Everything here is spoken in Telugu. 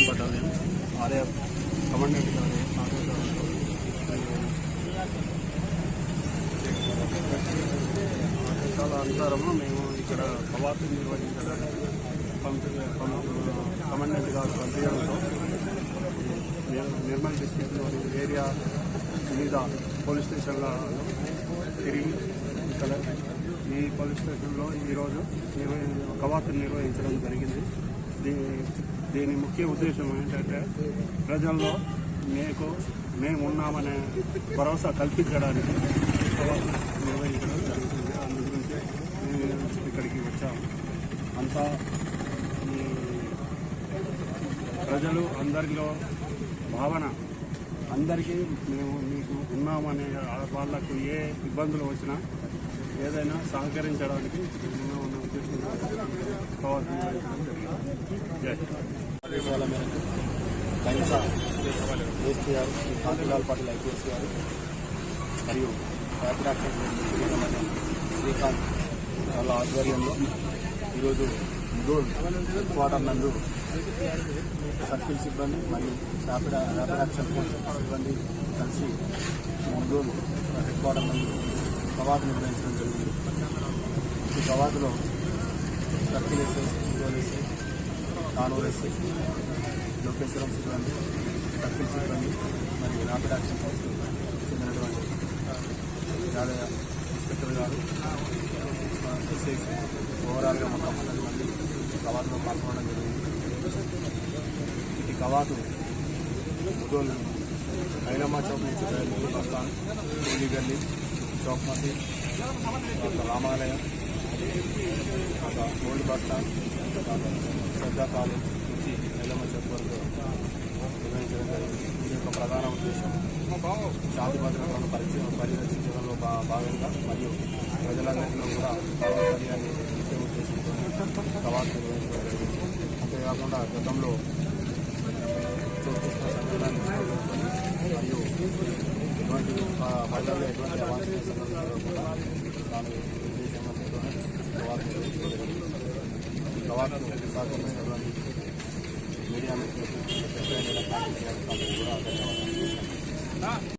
బటాలియన్ ఆర్ఎఫ్ కమాండెంట్ గారు ఆదేశాల అనుసారము మేము ఇక్కడ కవాతు నిర్వహించడానికి కమాండెంట్ గారు పంపించడంతో నిర్మల్ డిస్ట్రిక్ట్లోని ఏరియా వివిధ పోలీస్ స్టేషన్లలో తిరిగి ఇక్కడ ఈ పోలీస్ స్టేషన్లో ఈరోజు కవాతును నిర్వహించడం జరిగింది. దీని ముఖ్య ఉద్దేశం ఏంటంటే ప్రజల్లో మేము ఉన్నామనే భరోసా కల్పించడానికి కవాతు నిర్వహించడం జరుగుతుంది. అందు గురించి మేము ఇక్కడికి వచ్చాము. అంతా ఈ ప్రజలు అందరిలో భావన అందరికీ మేము మీకు ఉన్నామనే వాళ్ళకు ఏ ఇబ్బందులు వచ్చినా ఏదైనా సహకరించడానికి ఉన్న ఉద్దేశంగా కవాతు నిర్వహించడం జరిగింది. ఆదేశాల మేరకు కైన్సా కేసీఆర్ కాంతిలాల్ పాటిల్ ఐపీఎస్ గారు మరియు ర్యాపిడ్ యాక్షన్ శ్రీకాంత్ వాళ్ళ ఆధ్వర్యంలో ఈరోజు ముదోల్ హెడ్ క్వార్టర్ నందు సర్కిల్ సిబ్బంది మరియు ర్యాపిడ్ యాక్షన్ ఫోర్స్ సిబ్బంది కలిసి ముదోల్ హెడ్ క్వార్టర్ నందు కవాతు నిర్వహించడం జరిగింది. ఈ కవాతులో circle SI, Mudhol SI, Kanur SI, Lokeswaram సిబ్బంది, సర్కిల్ సిబ్బంది మరియు ర్యాపిడ్ యాక్షన్ ఫోర్స్ చెందినటువంటి యాదయ్య ఇన్స్పెక్టర్ గారు ఎస్ఐ ఓవరాల్గా మొత్తం 10 మంది కవాతులో పాల్గొనడం జరిగింది. ఈ కవాతు ముదోల్ ఐలమ్మా చౌక్ నుంచి బయలుదేరి బస్టాండ్, టోలీ గల్లీ, చౌక్ మసీద్, రామాలయం, ఓల్డ్ బస్టాండ్, శ్రద్ధా కాలేజ్ నుంచి ఐలమ్మా చౌక్ వరకు నిర్వహించడం జరిగింది. దీని యొక్క ప్రధాన ఉద్దేశం శాంతి భద్రతలను పరిరక్షించడంలో భాగంగా మరియు ప్రజలందరిలో కూడా సౌకర్యాన్ని ముఖ్య ఉద్దేశంతో కవాతు నిర్వహించడం జరిగింది. అంతేకాకుండా గతంలో చోటుచేసిన సంఘటనలు మరియు ఎటువంటి మహిళల్లో ఎటువంటి అవాంఛనీయ సంఘటనలు కూడా దాని ఉద్దేశంతో కవాతు నిర్వహించడం జరిగింది. ఈ కవాతును సహకరించినటువంటి మీడియా మిత్రులకు కూడా ధన్యవాదాలు.